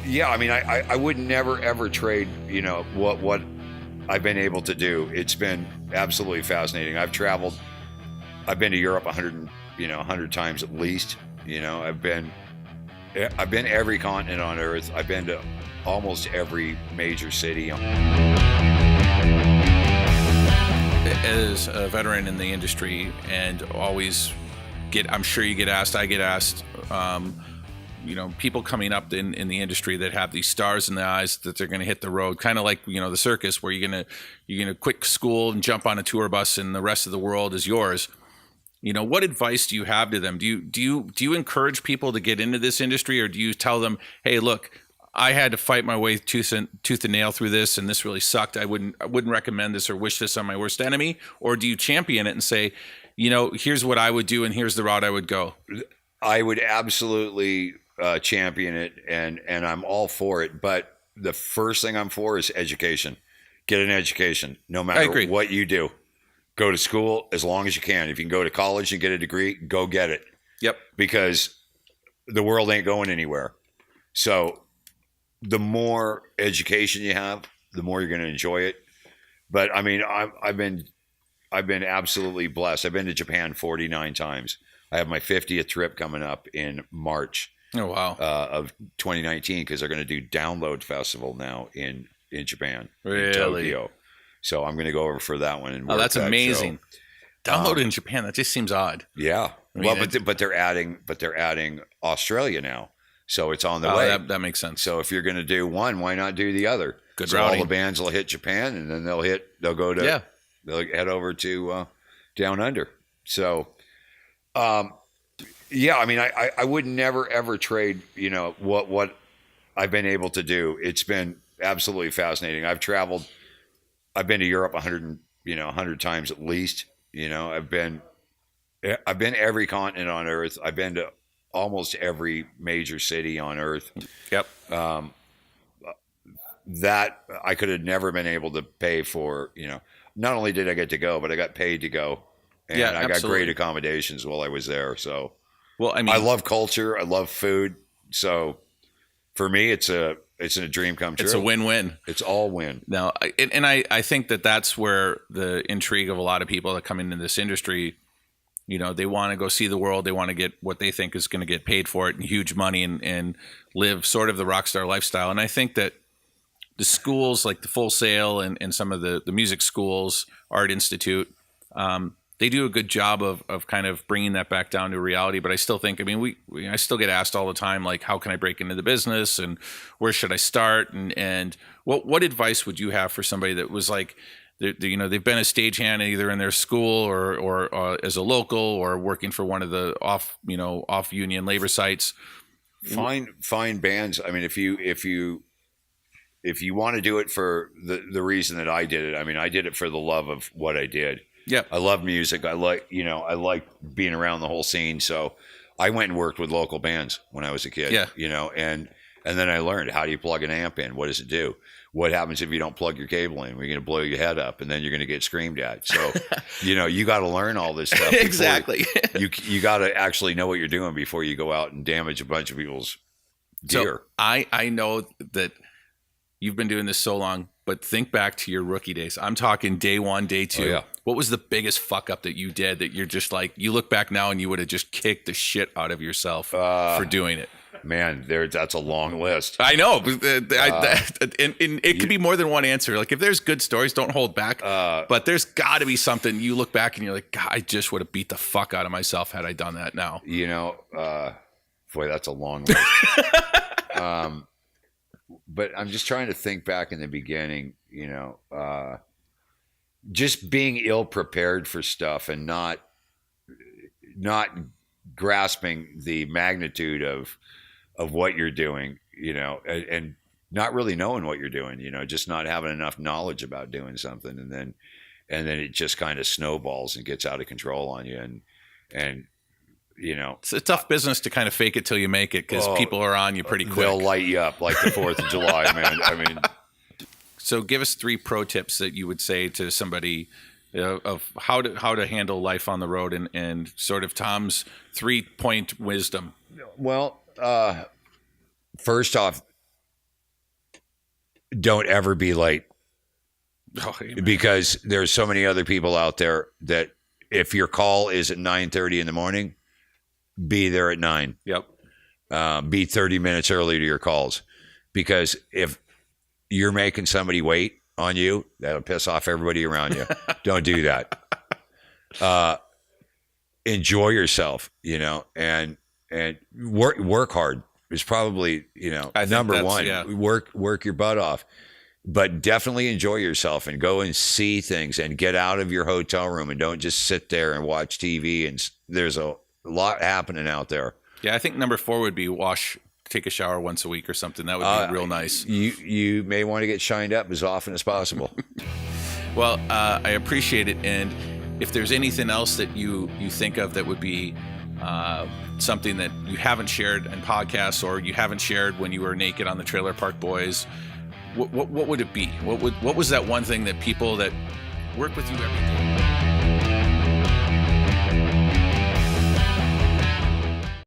Yeah, I mean, I would never ever trade, what I've been able to do. It's been absolutely fascinating. I've been to Europe 100 times at least. I've been every continent on Earth. I've been to almost every major city. As a veteran in the industry, and always I'm sure you get asked, I get asked, people coming up in the industry that have these stars in the eyes that they're going to hit the road, kind of like, the circus, where you're going to quit school and jump on a tour bus and the rest of the world is yours. What advice do you have to them? Do you encourage people to get into this industry, or do you tell them, hey, look, I had to fight my way tooth and nail through this, and this really sucked. I wouldn't recommend this or wish this on my worst enemy? Or do you champion it and say, here's what I would do and here's the route I would go? I would absolutely champion it, and I'm all for it. But the first thing I'm for is education. Get an education, no matter what you do. Go to school as long as you can. If you can go to college and get a degree, go get it. Yep. Because the world ain't going anywhere. So the more education you have, the more you're going to enjoy it. But I mean, I've been absolutely blessed. I've been to Japan 49 times. I have my 50th trip coming up in March. Oh wow! Of 2019, because they're going to do Download Festival now in Japan, really? In Tokyo. So I'm going to go over for that one. And that's amazing. Download in Japan, that just seems odd. Yeah. But they're adding Australia now, so it's on the way. That makes sense. So if you're going to do one, why not do the other? Good so routing. All the bands will hit Japan, and then they'll head over to Down Under. So, yeah, I mean, I would never ever trade, what I've been able to do. It's been absolutely fascinating. I've been to Europe 100 times at least. I've been every continent on Earth. I've been to almost every major city on Earth. Yep. That I could have never been able to pay for. Not only did I get to go, but I got paid to go, and I got great accommodations while I was there. So, well, I mean, I love culture. I love food. So, for me, it's a dream come true. It's a win-win. It's all win. Now, I think that's where the intrigue of a lot of people that come into this industry, they want to go see the world. They want to get what they think is going to get paid for it, and huge money, and live sort of the rock star lifestyle. And I think that the schools like the Full Sail and some of the music schools, Art Institute, they do a good job of kind of bringing that back down to reality. But I still think, I mean, I still get asked all the time, like, how can I break into the business and where should I start? And what advice would you have for somebody that was like, they've been a stagehand either in their school or as a local or working for one of the off union labor sites? Find bands. I mean, if you want to do it for the reason that I did it, I mean, I did it for the love of what I did. Yeah, I love music. I like being around the whole scene. So I went and worked with local bands when I was a kid. Yeah, and then I learned, how do you plug an amp in? What does it do? What happens if you don't plug your cable in? We're going to blow your head up, and then you're going to get screamed at. So, you got to learn all this stuff. Exactly. You got to actually know what you're doing before you go out and damage a bunch of people's gear. So I know that you've been doing this so long, but think back to your rookie days. I'm talking day one, day two. Oh, yeah. What was the biggest fuck up that you did that you're just like, you look back now and you would have just kicked the shit out of yourself for doing it? Man, that's a long list. I know. And it could be more than one answer. Like, if there's good stories, don't hold back. But there's got to be something you look back and you're like, God, I just would have beat the fuck out of myself had I done that now. Boy, that's a long list. But I'm just trying to think back in the beginning, just being ill prepared for stuff and not grasping the magnitude of what you're doing, and not really knowing what you're doing, just not having enough knowledge about doing something. And then it just kind of snowballs and gets out of control on you. And it's a tough business to kind of fake it till you make it, because people are on you pretty quick. They'll light you up like the 4th of July, man. I mean, so give us 3 pro tips that you would say to somebody of how to handle life on the road, and sort of Tom's 3-point wisdom. Well, first off, don't ever be late. Oh, amen. Because there's so many other people out there that if your call is at 9:30 in the morning, be there at 9. Yep. Be 30 minutes early to your calls, because if you're making somebody wait on you, that'll piss off everybody around you. Don't do that. Enjoy yourself, and work hard is probably, number one. Yeah. Work your butt off. But definitely enjoy yourself and go and see things and get out of your hotel room and don't just sit there and watch TV. And there's a lot happening out there. Yeah, I think number 4 would be take a shower once a week or something. That would be real nice. You may want to get shined up as often as possible. Well, I appreciate it. And if there's anything else that you think of that would be something that you haven't shared in podcasts, or you haven't shared when you were naked on the Trailer Park Boys, what would it be? What was that one thing that people that work with you every day?